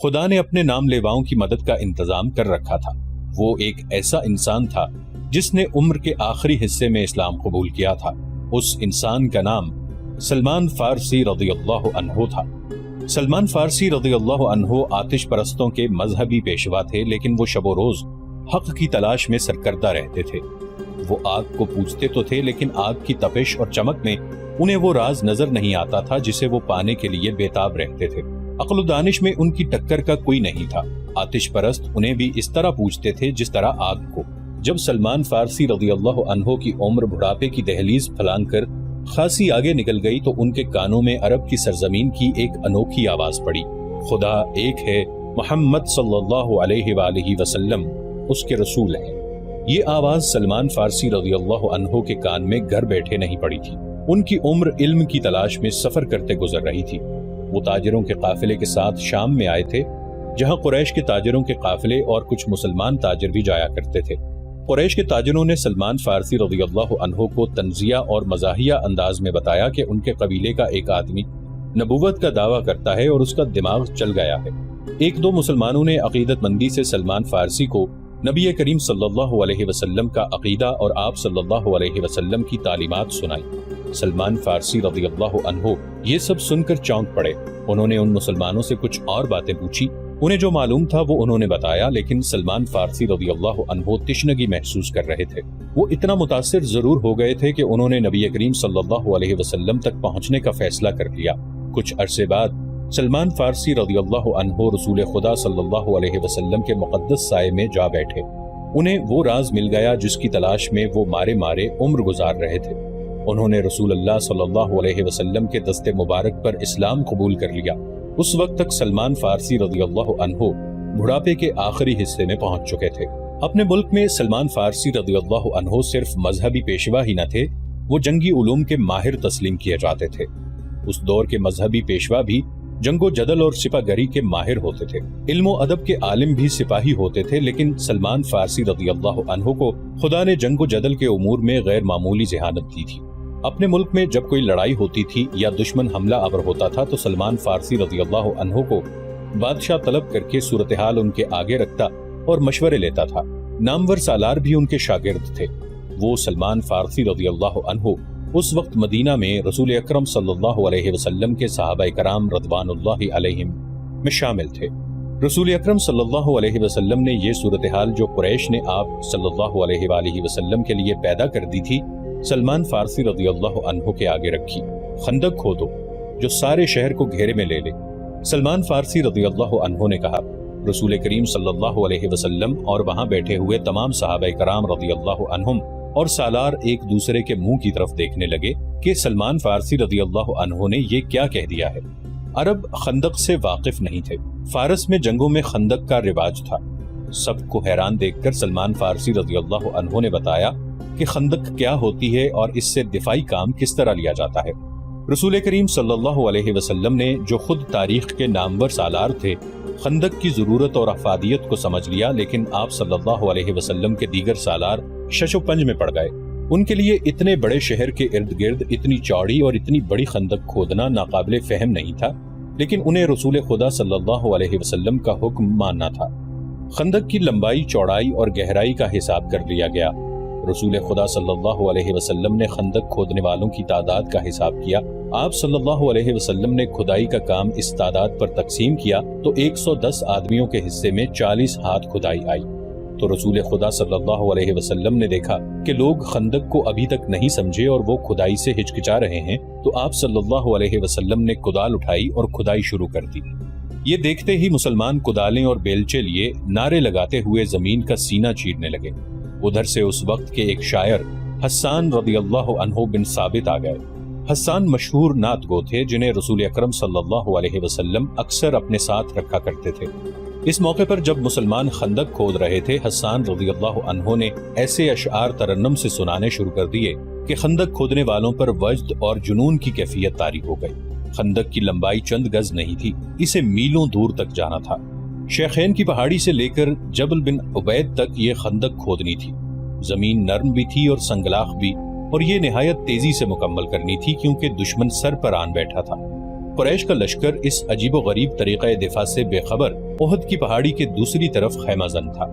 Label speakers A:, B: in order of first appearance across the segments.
A: خدا نے اپنے نام لیواؤں کی مدد کا انتظام کر رکھا تھا۔ وہ ایک ایسا انسان تھا جس نے عمر کے آخری حصے میں اسلام قبول کیا تھا۔ اس انسان کا نام سلمان فارسی رضی اللہ عنہ تھا۔ سلمان فارسی رضی اللہ عنہ آتش پرستوں کے مذہبی پیشوا تھے، لیکن وہ شب و روز حق کی تلاش میں سرکردہ رہتے تھے۔ وہ آگ کو پوجتے تو تھے، لیکن آگ کی تپش اور چمک میں انہیں وہ راز نظر نہیں آتا تھا جسے وہ پانے کے لیے بےتاب رہتے تھے۔ عقل و دانش میں ان کی ٹکر کا کوئی نہیں تھا۔ آتش پرست انہیں بھی اس طرح پوجتے تھے جس طرح آگ کو۔ جب سلمان فارسی رضی اللہ عنہ کی عمر بڑھاپے کی دہلیز پھلانگ کر خاصی آگے نکل گئی تو ان کے کانوں میں عرب کی سرزمین کی ایک انوکھی آواز پڑی، خدا ایک ہے، محمد صلی اللہ علیہ وآلہ وسلم اس کے رسول ہیں۔ یہ آواز سلمان فارسی رضی اللہ عنہ کے کان میں گھر بیٹھے نہیں پڑی تھی۔ ان کی عمر علم کی تلاش میں سفر کرتے گزر رہی تھی۔ وہ تاجروں کے قافلے کے ساتھ شام میں آئے تھے، جہاں قریش کے تاجروں کے قافلے اور کچھ مسلمان تاجر بھی جایا کرتے تھے۔ قریش کے تاجروں نے سلمان فارسی رضی اللہ عنہ کو تنزیہ اور مزاحیہ انداز میں بتایا کہ ان کے قبیلے کا ایک آدمی نبوت کا دعویٰ کرتا ہے اور اس کا دماغ چل گیا ہے۔ ایک دو مسلمانوں نے عقیدت مندی سے سلمان فارسی کو نبی کریم صلی اللہ علیہ وسلم کا عقیدہ اور آپ صلی اللہ علیہ وسلم کی تعلیمات سنائی۔ سلمان فارسی رضی اللہ عنہ یہ سب سن کر چونک پڑے۔ انہوں نے ان مسلمانوں سے کچھ اور باتیں پوچھی، انہیں جو معلوم تھا وہ انہوں نے بتایا، لیکن سلمان فارسی رضی اللہ عنہ تشنگی محسوس کر رہے تھے۔ وہ اتنا متاثر ضرور ہو گئے تھے کہ انہوں نے نبی کریم صلی اللہ علیہ وسلم تک پہنچنے کا فیصلہ کر لیا۔ کچھ عرصے بعد سلمان فارسی رضی اللہ عنہ رسول خدا صلی اللہ علیہ وسلم کے مقدس سائے میں جا بیٹھے۔ انہیں وہ راز مل گیا جس کی تلاش میں وہ مارے مارے عمر گزار رہے تھے۔ انہوں نے رسول اللہ صلی اللہ علیہ وسلم کے دست مبارک پر اسلام قبول کر لیا۔ اس وقت تک سلمان فارسی رضی اللہ عنہ بڑھاپے کے آخری حصے میں پہنچ چکے تھے۔ اپنے ملک میں سلمان فارسی رضی اللہ عنہ صرف مذہبی پیشوا ہی نہ تھے، وہ جنگی علوم کے ماہر تسلیم کیے جاتے تھے۔ اس دور کے مذہبی پیشوا بھی جنگ و جدل اور سپہ گری کے ماہر ہوتے تھے۔ علم و ادب کے عالم بھی سپاہی ہوتے تھے، لیکن سلمان فارسی رضی اللہ عنہ کو خدا نے جنگ و جدل کے امور میں غیر معمولی ذہانت دی تھی۔ اپنے ملک میں جب کوئی لڑائی ہوتی تھی یا دشمن حملہ آور ہوتا تھا تو سلمان فارسی رضی اللہ عنہ کو بادشاہ طلب کر کے صورتحال ان کے آگے رکھتا اور مشورے لیتا تھا۔ نامور سالار بھی ان کے شاگرد تھے۔ وہ سلمان فارسی رضی اللہ عنہ اس وقت مدینہ میں رسول اکرم صلی اللہ علیہ وسلم کے صحابہ کرام رضوان اللہ علیہم میں شامل تھے۔ رسول اکرم صلی اللہ علیہ وسلم نے یہ صورتحال جو قریش نے آپ صلی اللہ علیہ وآلہ وسلم کے لیے پیدا کر دی تھی، سلمان فارسی رضی اللہ عنہ کے آگے رکھی۔ خندق کھودو جو سارے شہر کو گھیرے میں لے لے۔ سلمان فارسی رضی اللہ عنہ نے کہا۔ رسول کریم صلی اللہ علیہ وسلم اور وہاں بیٹھے ہوئے تمام صحابہ کرام رضی اللہ عنہم اور سالار ایک دوسرے کے منہ کی طرف دیکھنے لگے کہ سلمان فارسی رضی اللہ عنہ نے یہ کیا کہہ دیا ہے۔ عرب خندق سے واقف نہیں تھے۔ فارس میں جنگوں میں خندق کا رواج تھا۔ سب کو حیران دیکھ کر سلمان فارسی رضی اللہ عنہ نے بتایا کہ خندق کیا ہوتی ہے اور اس سے دفاعی کام کس طرح لیا جاتا ہے۔ رسول کریم صلی اللہ علیہ وسلم نے جو خود تاریخ کے نامور سالار تھے، خندق کی ضرورت اور افادیت کو سمجھ لیا، لیکن آپ صلی اللہ علیہ وسلم کے دیگر سالار شش و پنج میں پڑ گئے۔ ان کے لیے اتنے بڑے شہر کے ارد گرد اتنی چوڑی اور اتنی بڑی خندق کھودنا ناقابل فہم نہیں تھا، لیکن انہیں رسول خدا صلی اللہ علیہ وسلم کا حکم ماننا تھا۔ خندق کی لمبائی، چوڑائی اور گہرائی کا حساب کر لیا گیا۔ رسول خدا صلی اللہ علیہ وسلم نے خندق کھودنے والوں کی تعداد کا حساب کیا۔ آپ صلی اللہ علیہ وسلم نے کھدائی کا کام اس تعداد پر تقسیم کیا تو 110 آدمیوں کے حصے میں 40 ہاتھ کھدائی آئی۔ تو رسول خدا صلی اللہ علیہ وسلم نے دیکھا کہ لوگ خندق کو ابھی تک نہیں سمجھے اور وہ کھدائی سے ہچکچا رہے ہیں، تو آپ صلی اللہ علیہ وسلم نے کدال اٹھائی اور کھدائی شروع کر دی۔ یہ دیکھتے ہی مسلمان کدالیں اور بیلچے لیے نعرے لگاتے ہوئے زمین کا سینہ چیرنے لگے۔ ادھر سے اس وقت کے ایک شاعر حسان رضی اللہ عنہ بن ثابت آ گئے۔ حسان مشہور نعت گو تھے جنہیں رسول اکرم صلی اللہ علیہ وسلم اکثر اپنے ساتھ رکھا کرتے تھے۔ اس موقع پر جب مسلمان خندق کھود رہے تھے، حسان رضی اللہ عنہ نے ایسے اشعار ترنم سے سنانے شروع کر دیے کہ خندق کھودنے والوں پر وجد اور جنون کی کیفیت طاری ہو گئی۔ خندق کی لمبائی چند گز نہیں تھی، اسے میلوں دور تک جانا تھا۔ شیخین کی پہاڑی سے لے کر جبل بن عبید تک یہ خندق کھودنی تھی۔ زمین نرم بھی تھی اور سنگلاخ بھی، اور یہ نہایت تیزی سے مکمل کرنی تھی کیونکہ دشمن سر پر آن بیٹھا تھا۔ قریش کا لشکر اس عجیب و غریب طریقہ دفاع سے بے خبر احد کی پہاڑی کے دوسری طرف خیمہ زن تھا۔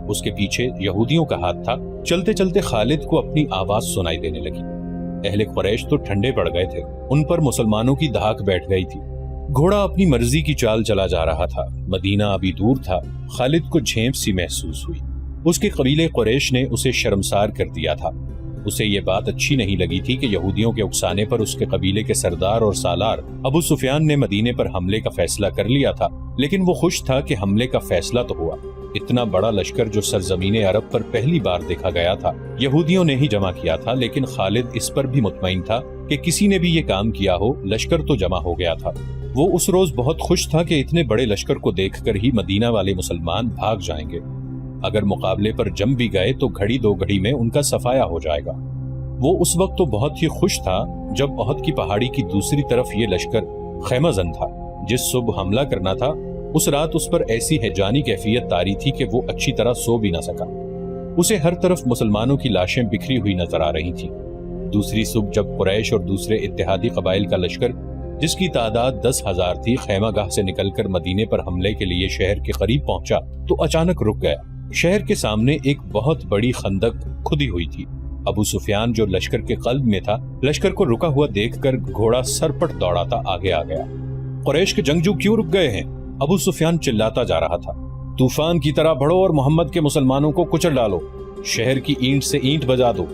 A: اس کے پیچھے یہودیوں کا ہاتھ تھا۔ چلتے چلتے خالد کو اپنی آواز سنائی دینے لگی۔ اہل قریش تو ٹھنڈے پڑ گئے تھے، ان پر مسلمانوں کی دھاک بیٹھ گئی تھی۔ گھوڑا اپنی مرضی کی چال چلا جا رہا تھا۔ مدینہ ابھی دور تھا۔ خالد کو جھیپ سی محسوس ہوئی۔ اس کے قبیلے قریش نے اسے شرمسار کر دیا تھا۔ اسے یہ بات اچھی نہیں لگی تھی کہ یہودیوں کے اکسانے پر اس کے قبیلے کے سردار اور سالار ابو سفیان نے مدینے پر حملے کا فیصلہ کر لیا تھا، لیکن وہ خوش تھا کہ حملے کا فیصلہ تو ہوا۔ اتنا بڑا لشکر جو سرزمین عرب پر پہلی بار دیکھا گیا تھا، یہودیوں نے ہی جمع کیا تھا، لیکن خالد اس پر بھی مطمئن تھا کہ کسی نے بھی یہ کام کیا ہو، لشکر تو جمع ہو گیا تھا۔ وہ اس روز بہت خوش تھا کہ اتنے بڑے لشکر کو دیکھ کر ہی مدینہ والے مسلمان بھاگ جائیں گے۔ اگر مقابلے پر جم بھی گئے تو گھڑی دو گھڑی میں ان کا صفایا ہو جائے گا۔ وہ اس وقت تو بہت ہی خوش تھا جب احد کی پہاڑی کی دوسری طرف یہ لشکر خیمہ زن تھا۔ جس صبح حملہ کرنا تھا، اس رات اس پر ایسی ہیجانی کیفیت طاری تھی کہ وہ اچھی طرح سو بھی نہ سکا۔ اسے ہر طرف مسلمانوں کی لاشیں بکھری ہوئی نظر آ رہی تھیں۔ دوسری صبح جب قریش اور دوسرے اتحادی قبائل کا لشکر، جس کی تعداد 10,000 تھی، خیمہ گاہ سے نکل کر مدینے پر حملے کے لیے شہر کے قریب پہنچا تو اچانک رک گیا۔ شہر کے سامنے ایک بہت بڑی خندق کھدی ہوئی تھی۔ ابو سفیان جو لشکر کے قلب میں تھا، لشکر کو رکا ہوا دیکھ کر گھوڑا سرپٹ دوڑاتا آگے آ گیا۔ قریش کے جنگجو کیوں رک گئے ہیں؟ ابو سفیان چلاتا جا رہا تھا۔ طوفان کی طرح بڑھو اور محمد کے مسلمانوں کو کچل ڈالو، شہر کی اینٹ سے اینٹ بجا دو۔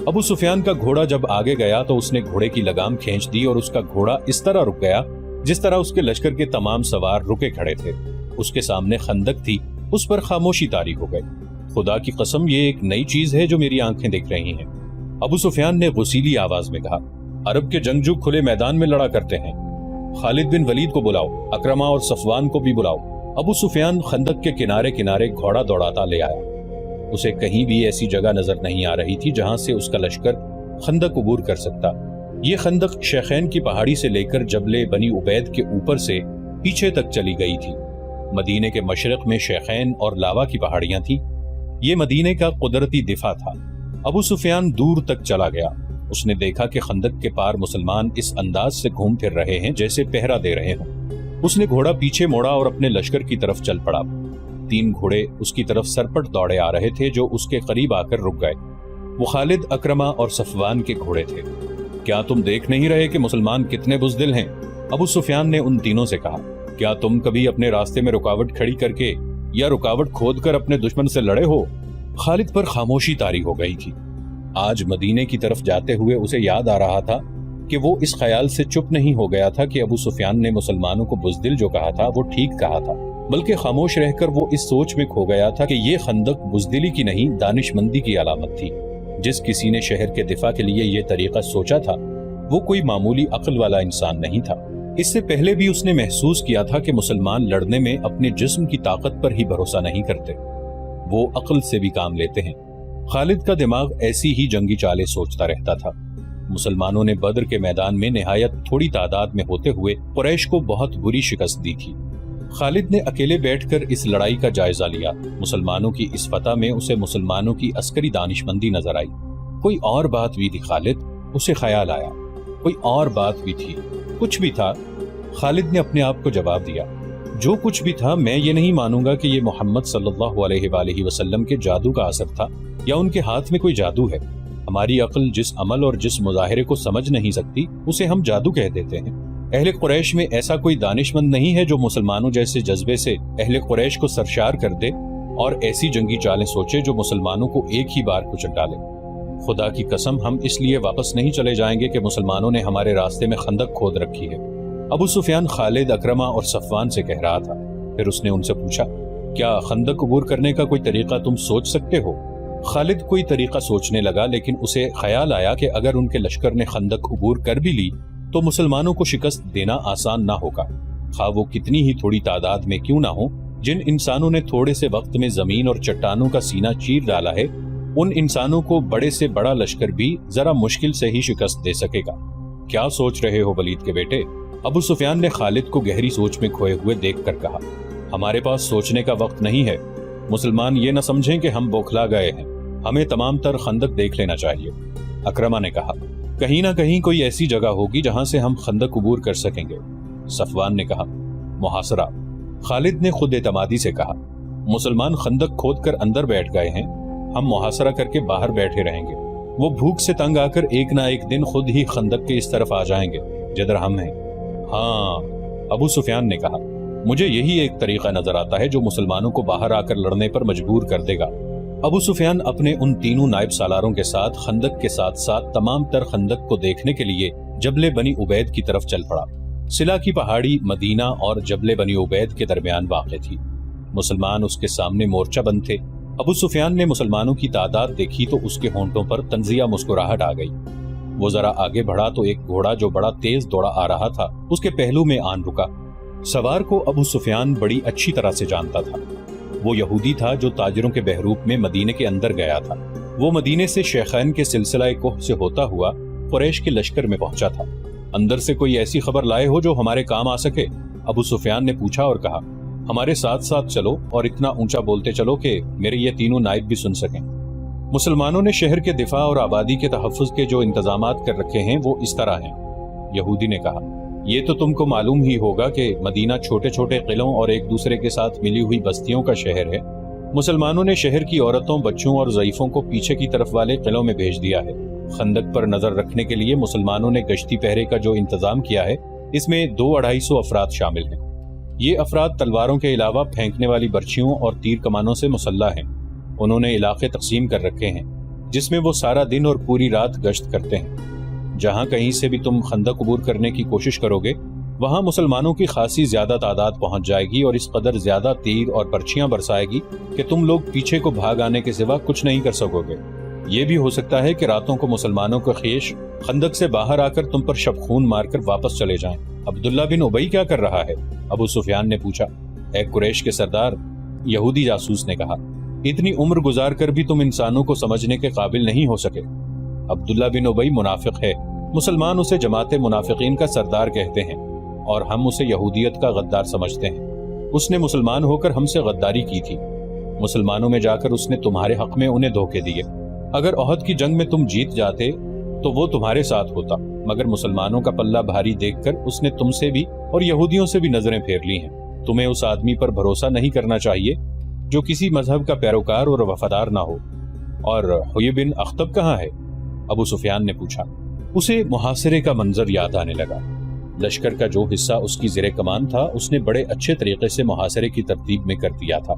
A: ابو سفیان کا گھوڑا جب آگے گیا تو اس نے گھوڑے کی لگام کھینچ دی اور اس کا گھوڑا اس طرح رک گیا جس طرح اس کے لشکر کے تمام سوار رکے کھڑے تھے۔ اس کے سامنے خندق تھی، اس پر خاموشی طاری ہو گئی۔ خدا کی قسم، یہ ایک نئی چیز ہے جو میری آنکھیں دیکھ رہی ہیں، ابو سفیان نے غصیلی آواز میں کہا۔ عرب کے جنگجو کھلے میدان میں لڑا کرتے ہیں۔ خالد بن ولید کو بلاؤ، اکرمہ اور صفوان کو بھی بلاؤ۔ ابو سفیان خندق کے کنارے کنارے گھوڑا دوڑاتا لے آیا۔ اسے کہیں بھی ایسی جگہ نظر نہیں آ رہی تھی جہاں سے اس کا لشکر خندق عبور کر سکتا۔ یہ خندق شیخین کی پہاڑی سے لے کر جبل بنی عبید کے اوپر سے پیچھے تک چلی گئی تھی۔ مدینے کے مشرق میں شیخین اور لاوا کی پہاڑیاں تھیں۔ یہ مدینے کا قدرتی دفاع تھا۔ ابو سفیان دور تک چلا گیا۔ اس نے دیکھا کہ خندق کے پار مسلمان اس انداز سے گھوم پھر رہے ہیں جیسے پہرا دے رہے ہوں۔ اس نے گھوڑا پیچھے موڑا اور اپنے لشکر کی طرف چل پڑا۔ 3 گھوڑے اس کی طرف سرپٹ دوڑے آ رہے تھے جو اس کے قریب آ کر رک گئے۔ وہ خالد، اکرمہ اور صفوان کے گھوڑے تھے۔ کیا تم دیکھ نہیں رہے کہ مسلمان کتنے بزدل ہیں؟ ابو سفیان نے ان تینوں سے کہا۔ کیا تم کبھی اپنے راستے میں رکاوٹ کھڑی کر کے یا رکاوٹ کھود کر اپنے دشمن سے لڑے ہو؟ خالد پر خاموشی طاری ہو گئی تھی۔ آج مدینے کی طرف جاتے ہوئے اسے یاد آ رہا تھا کہ وہ اس خیال سے چپ نہیں ہو گیا تھا کہ ابو سفیان نے مسلمانوں کو بزدل جو کہا تھا وہ ٹھیک کہا تھا، بلکہ خاموش رہ کر وہ اس سوچ میں کھو گیا تھا کہ یہ خندق بزدلی کی نہیں، دانش مندی کی علامت تھی۔ جس کسی نے شہر کے دفاع کے لیے یہ طریقہ سوچا تھا وہ کوئی معمولی عقل والا انسان نہیں تھا۔ اس سے پہلے بھی اس نے محسوس کیا تھا کہ مسلمان لڑنے میں اپنے جسم کی طاقت پر ہی بھروسہ نہیں کرتے، وہ عقل سے بھی کام لیتے ہیں۔ خالد کا دماغ ایسی ہی جنگی چالیں سوچتا رہتا تھا۔ مسلمانوں نے بدر کے میدان میں نہایت تھوڑی تعداد میں ہوتے ہوئے قریش کو بہت بری شکست دی تھی۔ خالد نے اکیلے بیٹھ کر اس لڑائی کا جائزہ لیا۔ مسلمانوں کی اس فتح میں اسے مسلمانوں کی عسکری دانشمندی نظر آئی۔ کوئی اور بات بھی تھی خالد، اسے خیال آیا، کوئی اور بات بھی تھی۔ کچھ بھی تھا، خالد نے اپنے آپ کو جواب دیا۔ جو کچھ بھی تھا، میں یہ نہیں مانوں گا کہ یہ محمد صلی اللہ علیہ وآلہ وسلم کے جادو کا اثر تھا یا ان کے ہاتھ میں کوئی جادو ہے۔ ہماری عقل جس عمل اور جس مظاہرے کو سمجھ نہیں سکتی اسے ہم جادو کہہ دیتے ہیں۔ اہل قریش میں ایسا کوئی دانشمند نہیں ہے جو مسلمانوں جیسے جذبے سے اہل قریش کو سرشار کر دے اور ایسی جنگی چالیں سوچے جو مسلمانوں کو ایک ہی بار کچل ڈالے۔ خدا کی قسم، ہم اس لیے واپس نہیں چلے جائیں گے کہ مسلمانوں نے ہمارے راستے میں خندق کھود رکھی ہے۔ ابو سفیان خالد، اکرمہ اور صفوان سے کہہ رہا تھا۔ پھر اس نے ان سے پوچھا، کیا خندق عبور کرنے کا کوئی طریقہ تم سوچ سکتے ہو؟ خالد کوئی طریقہ سوچنے لگا، لیکن اسے خیال آیا کہ اگر ان کے لشکر نے خندق عبور کر بھی لی تو مسلمانوں کو شکست دینا آسان نہ ہوگا، خواہ وہ کتنی ہی تھوڑی تعداد میں کیوں نہ ہو۔ جن انسانوں نے تھوڑے سے وقت میں زمین اور چٹانوں کا سینہ چیر ڈالا ہے، ان انسانوں کو بڑے سے بڑا لشکر بھی ذرا مشکل سے ہی شکست دے سکے گا۔ کیا سوچ رہے ہو ولید کے بیٹے؟ ابو سفیان نے خالد کو گہری سوچ میں کھوئے ہوئے دیکھ کر کہا۔ ہمارے پاس سوچنے کا وقت نہیں ہے، مسلمان یہ نہ سمجھیں کہ ہم بوکھلا گئے ہیں، ہمیں تمام تر خندق دیکھ لینا چاہیے۔ اکرمہ نے کہا، کہیں نہ کہیں کوئی ایسی جگہ ہوگی جہاں سے ہم خندق عبور کر سکیں گے۔ صفوان نے کہا۔ محاصرہ۔ خالد نے خود اعتمادی سے کہا، مسلمان خندق کھود کر اندر بیٹھ گئے ہیں، ہم محاصرہ کر کے باہر بیٹھے رہیں گے، وہ بھوک سے تنگ آ کر ایک نہ ایک دن خود ہی خندق کے اس طرف آ جائیں گے جدھر ہم ہیں۔ ہاں، ابو سفیان نے کہا، مجھے یہی ایک طریقہ نظر آتا ہے جو مسلمانوں کو باہر آ کر لڑنے پر مجبور کر دے گا۔ ابو سفیان اپنے ان تینوں نائب سالاروں کے ساتھ خندق کے ساتھ ساتھ تمام تر خندق کو دیکھنے کے لیے جبل بنی عبید کی طرف چل پڑا۔ سلا کی پہاڑی مدینہ اور جبل بنی عبید کے درمیان واقع تھی۔ مسلمان اس کے سامنے مورچہ بند تھے۔ ابو سفیان نے مسلمانوں کی تعداد دیکھی تو اس کے ہونٹوں پر طنزیہ مسکراہٹ آ گئی۔ وہ ذرا آگے بڑھا تو ایک گھوڑا جو بڑا تیز دوڑا آ رہا تھا اس کے پہلو میں آن رکا۔ سوار کو ابو سفیان بڑی اچھی طرح سے جانتا تھا۔ وہ یہودی تھا جو تاجروں کے بحروپ میں مدینے کے اندر گیا تھا۔ وہ مدینے سے شیخین کے سلسلہ کوہ سے ہوتا ہوا قریش کے لشکر میں پہنچا تھا۔ اندر سے کوئی ایسی خبر لائے ہو جو ہمارے کام آ سکے؟ ابو سفیان نے پوچھا اور کہا، ہمارے ساتھ ساتھ چلو اور اتنا اونچا بولتے چلو کہ میرے یہ تینوں نائب بھی سن سکیں۔ مسلمانوں نے شہر کے دفاع اور آبادی کے تحفظ کے جو انتظامات کر رکھے ہیں وہ اس طرح ہیں۔ یہودی نے کہا، یہ تو تم کو معلوم ہی ہوگا کہ مدینہ چھوٹے چھوٹے قلعوں اور ایک دوسرے کے ساتھ ملی ہوئی بستیوں کا شہر ہے۔ مسلمانوں نے شہر کی عورتوں، بچوں اور ضعیفوں کو پیچھے کی طرف والے قلعوں میں بھیج دیا ہے۔ خندق پر نظر رکھنے کے لیے مسلمانوں نے گشتی پہرے کا جو انتظام کیا ہے اس میں 200-250 افراد شامل ہیں۔ یہ افراد تلواروں کے علاوہ پھینکنے والی برچھیوں اور تیر کمانوں سے مسلح ہیں۔ انہوں نے علاقے تقسیم کر رکھے ہیں جس میں وہ سارا دن اور پوری رات گشت کرتے ہیں۔ جہاں کہیں سے بھی تم خندق عبور کرنے کی کوشش کرو گے وہاں مسلمانوں کی خاصی زیادہ تعداد پہنچ جائے گی اور اس قدر زیادہ تیر اور برچھیاں برسائے گی کہ تم لوگ پیچھے کو بھاگ آنے کے سوا کچھ نہیں کر سکو گے۔ یہ بھی ہو سکتا ہے کہ راتوں کو مسلمانوں کا خیش خندق سے باہر آ کر تم پر شب خون مار کر واپس چلے جائیں۔ عبداللہ بن ابی کیا کر رہا ہے؟ ابو سفیان نے پوچھا۔ اے قریش کے سردار، یہودی جاسوس نے کہا، اتنی عمر گزار کر بھی تم انسانوں کو سمجھنے کے قابل نہیں ہو سکے۔ عبداللہ بن ابی منافق ہے، مسلمان اسے جماعت منافقین کا سردار کہتے ہیں اور ہم اسے یہودیت کا غدار سمجھتے ہیں۔ اس نے مسلمان ہو کر ہم سے غداری کی تھی۔ مسلمانوں میں جا کر اس نے تمہارے حق میں انہیں دھوکے دیے۔ اگر احد کی جنگ میں تم جیت جاتے تو وہ تمہارے ساتھ ہوتا، مگر مسلمانوں کا پلہ بھاری دیکھ کر اس نے تم سے بھی اور یہودیوں سے بھی نظریں پھیر لی ہیں۔ تمہیں اس آدمی پر بھروسہ نہیں کرنا چاہیے جو کسی مذہب کا پیروکار اور وفادار نہ ہو۔ اور حیی بن اخطب کہاں ہے؟ ابو سفیان نے پوچھا۔ اسے محاصرے کا منظر یاد آنے لگا۔ لشکر کا جو حصہ اس کی زیر کمان تھا اس نے بڑے اچھے طریقے سے محاصرے کی ترتیب میں کر دیا تھا۔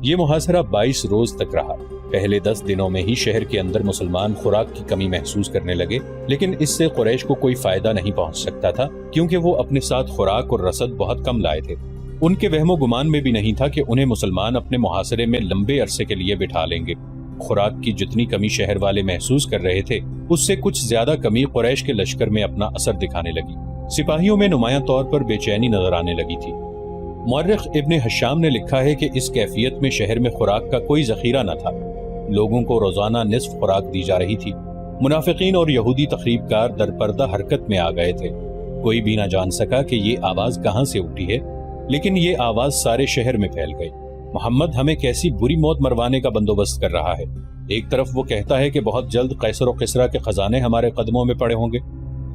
A: یہ محاصرہ 22 روز تک رہا۔ پہلے 10 دنوں میں ہی شہر کے اندر مسلمان خوراک کی کمی محسوس کرنے لگے، لیکن اس سے قریش کو کوئی فائدہ نہیں پہنچ سکتا تھا کیونکہ وہ اپنے ساتھ خوراک اور رسد بہت کم لائے تھے۔ ان کے وہم و گمان میں بھی نہیں تھا کہ انہیں مسلمان اپنے محاصرے میں لمبے عرصے کے لیے بٹھا لیں گے۔ خوراک کی جتنی کمی شہر والے محسوس کر رہے تھے اس سے کچھ زیادہ کمی قریش کے لشکر میں اپنا اثر دکھانے لگی۔ سپاہیوں میں نمایاں طور پر بے چینی نظر آنے لگی تھی۔ مورخ ابن حشام نے لکھا ہے کہ اس کیفیت میں شہر میں خوراک کا کوئی ذخیرہ نہ تھا۔ لوگوں کو روزانہ نصف خوراک دی جا رہی تھی۔ منافقین اور یہودی تخریب کار در پردہ حرکت میں آ گئے تھے۔ کوئی بھی نہ جان سکا کہ یہ آواز کہاں سے اٹھی ہے، لیکن یہ آواز سارے شہر میں پھیل گئی۔ محمد ہمیں کیسی بری موت مروانے کا بندوبست کر رہا ہے۔ ایک طرف وہ کہتا ہے کہ بہت جلد قیصر و کسریٰ کے خزانے ہمارے قدموں میں پڑے ہوں گے،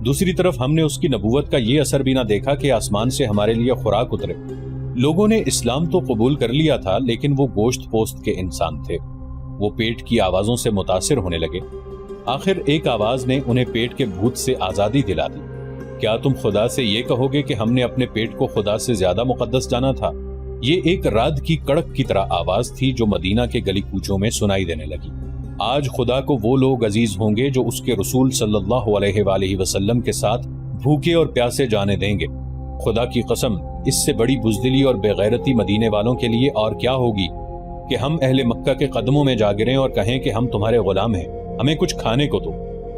A: دوسری طرف ہم نے اس کی نبوت کا یہ اثر بھی نہ دیکھا کہ آسمان سے ہمارے لیے خوراک اترے۔ لوگوں نے اسلام تو قبول کر لیا تھا لیکن وہ گوشت پوست کے انسان تھے۔ وہ پیٹ کی آوازوں سے متاثر ہونے لگے۔ آخر ایک آواز نے انہیں پیٹ کے بھوت سے آزادی دلا دی۔ کیا تم خدا سے یہ کہو گے کہ ہم نے اپنے پیٹ کو خدا سے زیادہ مقدس جانا تھا؟ یہ ایک رعد کی کڑک کی طرح آواز تھی جو مدینہ کے گلی کوچوں میں سنائی دینے لگی۔ آج خدا کو وہ لوگ عزیز ہوں گے جو اس کے رسول صلی اللہ علیہ وآلہ وسلم کے ساتھ بھوکے اور پیاسے جانے دیں گے۔ خدا کی قسم، اس سے بڑی بزدلی اور بے غیرتی مدینے والوں کے لیے اور کیا ہوگی کہ ہم اہل مکہ کے قدموں میں جا گریں اور کہیں کہ ہم تمہارے غلام ہیں، ہمیں کچھ کھانے کو دو۔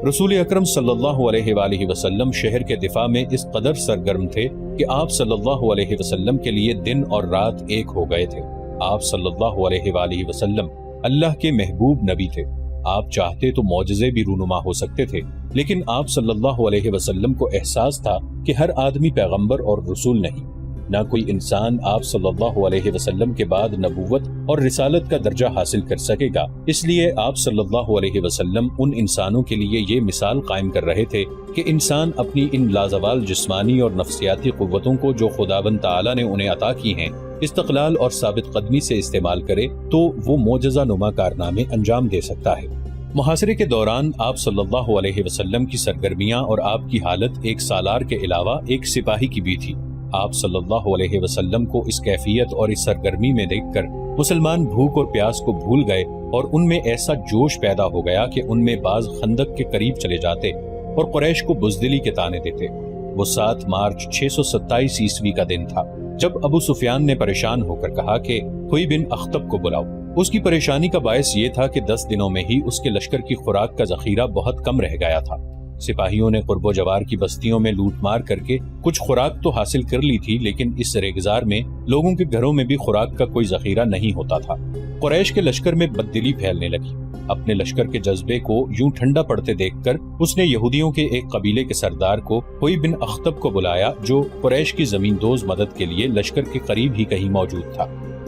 A: رسول اکرم صلی اللہ علیہ وآلہ وسلم شہر کے دفاع میں اس قدر سرگرم تھے کہ آپ صلی اللہ علیہ وسلم کے لیے دن اور رات ایک ہو گئے تھے۔ آپ صلی اللہ علیہ وآلہ وسلم اللہ کے محبوب نبی تھے۔ آپ چاہتے تو معجزے بھی رونما ہو سکتے تھے، لیکن آپ صلی اللہ علیہ وسلم کو احساس تھا کہ ہر آدمی پیغمبر اور رسول نہیں۔ نہ کوئی انسان آپ صلی اللہ علیہ وسلم کے بعد نبوت اور رسالت کا درجہ حاصل کر سکے گا۔ اس لیے آپ صلی اللہ علیہ وسلم ان انسانوں کے لیے یہ مثال قائم کر رہے تھے کہ انسان اپنی ان لازوال جسمانی اور نفسیاتی قوتوں کو جو خداوند تعالی نے انہیں عطا کی ہیں استقلال اور ثابت قدمی سے استعمال کرے تو وہ معجزہ نما کارنامے انجام دے سکتا ہے۔ محاصرے کے دوران آپ صلی اللہ علیہ وسلم کی سرگرمیاں اور آپ کی حالت ایک سالار کے علاوہ ایک سپاہی کی بھی تھی۔ آپ صلی اللہ علیہ وسلم کو اس کیفیت اور اس سرگرمی میں دیکھ کر مسلمان بھوک اور پیاس کو بھول گئے اور ان میں ایسا جوش پیدا ہو گیا کہ ان میں بعض خندق کے قریب چلے جاتے اور قریش کو بزدلی کے طعنے دیتے۔ وہ 7 مارچ 627 عیسوی کا دن تھا جب ابو سفیان نے پریشان ہو کر کہا کہ ہوئی بن اخطب کو بلاؤ۔ اس کی پریشانی کا باعث یہ تھا کہ 10 دنوں میں ہی اس کے لشکر کی خوراک کا ذخیرہ بہت کم رہ گیا تھا۔ سپاہیوں نے قرب و جوار کی بستیوں میں لوٹ مار کر کے کچھ خوراک تو حاصل کر لی تھی، لیکن اس ریگزار میں لوگوں کے گھروں میں بھی خوراک کا کوئی ذخیرہ نہیں ہوتا تھا۔ قریش کے لشکر میں بددلی پھیلنے لگی۔ اپنے لشکر کے جذبے کو یوں ٹھنڈا پڑتے دیکھ کر اس نے یہودیوں کے ایک قبیلے کے سردار کو ہوئی بن اخطب کو بلایا جو قریش کی زمین دوز مدد کے لیے لشکر کے قریب ہی کہیں موجود تھا۔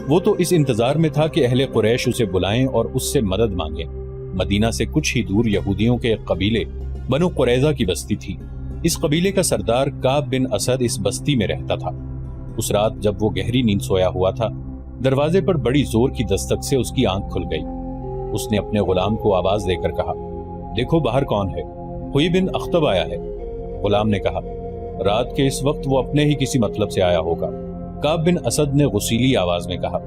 A: وہ تو اس انتظار میں تھا کہ اہل قریش اسے بلائیں اور اس سے مدد مانگیں۔ مدینہ سے کچھ ہی دور یہودیوں کے ایک قبیلے بنو قریظہ کی بستی تھی۔ اس قبیلے کا سردار کعب بن اسد اس بستی میں رہتا تھا۔ اس رات جب وہ گہری نیند سویا ہوا تھا، دروازے پر بڑی زور کی دستک سے اس کی آنکھ کھل گئی۔ اس نے اپنے غلام کو آواز دے کر کہا، دیکھو باہر کون ہے؟ ہوئی بن اخطب آیا ہے۔ غلام نے کہا، رات کے اس وقت وہ اپنے ہی کسی مطلب سے آیا ہوگا۔ کعب بن اسد نے غصیلی آواز میں کہا،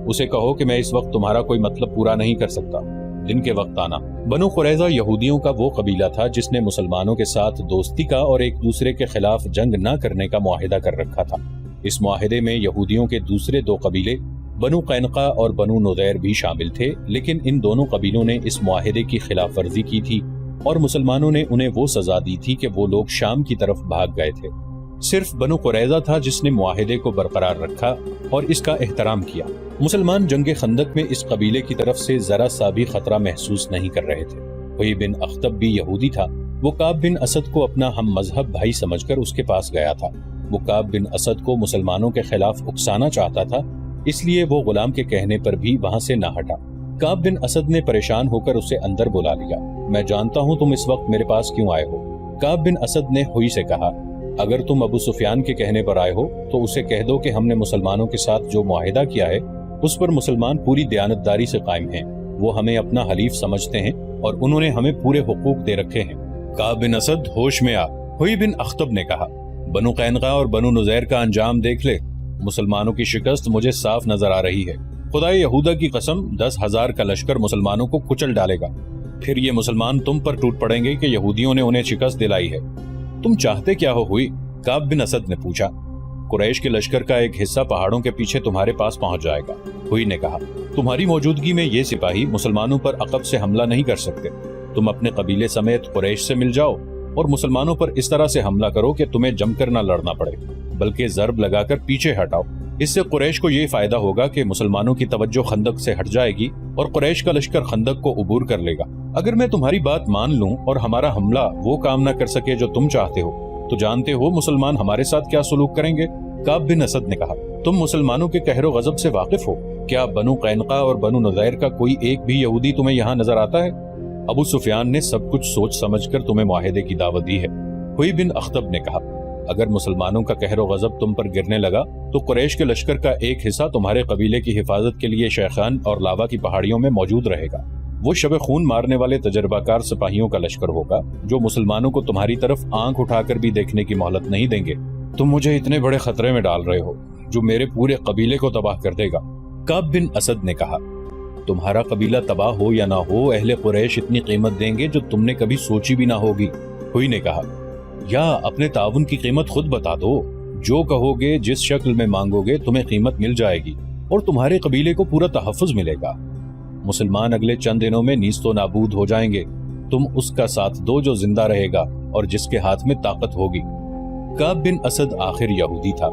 A: اسے کہو کہ میں اس وقت تمہارا کوئی مطلب پورا نہیں کر سکتا، دن کے وقت آنا۔ بنو قریظہ یہودیوں کا وہ قبیلہ تھا جس نے مسلمانوں کے ساتھ دوستی کا اور ایک دوسرے کے خلاف جنگ نہ کرنے کا معاہدہ کر رکھا تھا۔ اس معاہدے میں یہودیوں کے دوسرے 2 قبیلے بنو قینقاع اور بنو نذیر بھی شامل تھے، لیکن ان دونوں قبیلوں نے اس معاہدے کی خلاف ورزی کی تھی اور مسلمانوں نے انہیں وہ سزا دی تھی کہ وہ لوگ شام کی طرف بھاگ گئے تھے۔ صرف بنو قریظہ تھا جس نے معاہدے کو برقرار رکھا اور اس کا احترام کیا۔ مسلمان جنگ خندق میں اس قبیلے کی طرف سے ذرا سا بھی خطرہ محسوس نہیں کر رہے تھے۔ ہوئی بن اخطب بھی یہودی تھا۔ وہ کعب بن اسد کو اپنا ہم مذہب بھائی سمجھ کر اس کے پاس گیا تھا۔ وہ کعب بن اسد کو مسلمانوں کے خلاف اکسانا چاہتا تھا، اس لیے وہ غلام کے کہنے پر بھی وہاں سے نہ ہٹا۔ کعب بن اسد نے پریشان ہو کر اسے اندر بلا لیا۔ میں جانتا ہوں تم اس وقت میرے پاس کیوں آئے ہو۔ کعب بن اسد نے ہوئی سے کہا، اگر تم ابو سفیان کے کہنے پر آئے ہو تو اسے کہہ دو کہ ہم نے مسلمانوں کے ساتھ جو معاہدہ کیا ہے اس پر مسلمان پوری دیانتداری سے قائم ہیں۔ وہ ہمیں اپنا حلیف سمجھتے ہیں اور انہوں نے ہمیں پورے حقوق دے رکھے ہیں۔ کعب بن اسد ہوش میں آ۔ ہوئی بن اخطب نے کہا، بنو قینقاع اور بنو نذیر کا انجام دیکھ لے۔ مسلمانوں کی شکست مجھے صاف نظر آ رہی ہے۔ خدائے یہودا کی قسم 10,000 کا لشکر مسلمانوں کو کچل ڈالے گا، پھر یہ مسلمان تم پر ٹوٹ پڑیں گے کہ یہودیوں نے انہیں شکست دلائی ہے۔ تم چاہتے کیا ہو ہوئی؟ کعب بن اسد نے پوچھا۔ قریش کے لشکر کا ایک حصہ پہاڑوں کے پیچھے تمہارے پاس پہنچ جائے گا۔ ہوئی نے کہا، تمہاری موجودگی میں یہ سپاہی مسلمانوں پر عقب سے حملہ نہیں کر سکتے۔ تم اپنے قبیلے سمیت قریش سے مل جاؤ اور مسلمانوں پر اس طرح سے حملہ کرو کہ تمہیں جم کر نہ لڑنا پڑے، بلکہ ضرب لگا کر پیچھے ہٹاؤ۔ اس سے قریش کو یہ فائدہ ہوگا کہ مسلمانوں کی توجہ خندق سے ہٹ جائے گی اور قریش کا لشکر خندق کو عبور کر لے گا۔ اگر میں تمہاری بات مان لوں اور ہمارا حملہ وہ کام نہ کر سکے جو تم چاہتے ہو تو جانتے ہو مسلمان ہمارے ساتھ کیا سلوک کریں گے؟ کعب بن اسد نے کہا، تم مسلمانوں کے قہر و غضب سے واقف ہو؟ کیا بنو قینقاع اور بنو نذیر کا کوئی ایک بھی یہودی تمہیں یہاں نظر آتا ہے؟ ابو سفیان نے سب کچھ سوچ سمجھ کر تمہیں معاہدے کی دعوت دی ہے۔ ہوئی بن اخطب نے کہا، اگر مسلمانوں کا قہر و غضب تم پر گرنے لگا تو قریش کے لشکر کا ایک حصہ تمہارے قبیلے کی حفاظت کے لیے شیخان اور لاوا کی پہاڑیوں میں موجود رہے گا۔ وہ شب خون مارنے والے تجربہ کار سپاہیوں کا لشکر ہوگا جو مسلمانوں کو تمہاری طرف آنکھ اٹھا کر بھی دیکھنے کی مہلت نہیں دیں گے۔ تم مجھے اتنے بڑے خطرے میں ڈال رہے ہو جو میرے پورے قبیلے کو تباہ کر دے گا۔ کعب بن اسد نے کہا، تمہارا قبیلہ تباہ ہو یا نہ ہو، اہل قریش اتنی قیمت دیں گے جو تم نے کبھی سوچی بھی نہ ہوگی۔ ہوئی نے کہا، یا اپنے تعاون کی قیمت خود بتا دو، جو کہو گے جس شکل میں مانگو گے تمہیں قیمت مل جائے گی اور تمہارے قبیلے کو پورا تحفظ ملے گا۔ مسلمان اگلے چند دنوں میں نیست و نابود ہو جائیں گے، تم اس کا ساتھ دو جو زندہ رہے گا اور جس کے ہاتھ میں طاقت ہوگی۔ کعب بن اسد آخر یہودی تھا،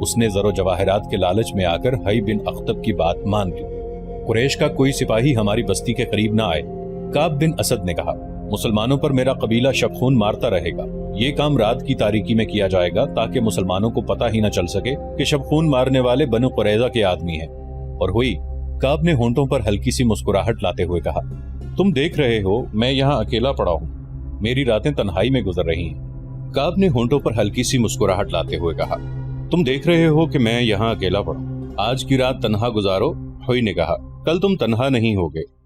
A: اس نے زر و جواہرات کے لالچ میں آ کر ہوئی بن اخطب کی بات مان لی۔ قریش کا کوئی سپاہی ہماری بستی کے قریب نہ آئے۔ کعب بن اسد نے کہا، مسلمانوں پر میرا قبیلہ شب خون مارتا رہے گا، یہ کام رات کی تاریکی میں کیا جائے گا تاکہ مسلمانوں کو پتہ ہی نہ چل سکے کہ شب خون مارنے والے بنو قریظہ کے آدمی ہیں۔ اور ہوئی۔ کعب نے ہونٹوں پر ہلکی سی مسکراہٹ لاتے ہوئے کہا، تم دیکھ رہے ہو میں یہاں اکیلا پڑا ہوں، میری راتیں تنہائی میں گزر رہی ہیں۔ کعب نے ہونٹوں پر ہلکی سی مسکراہٹ لاتے ہوئے کہا، تم دیکھ رہے ہو کہ میں یہاں اکیلا پڑا ہوں، آج کی رات تنہا گزارو۔ ہوئی نے کہا، کل تم تنہا نہیں ہوگے،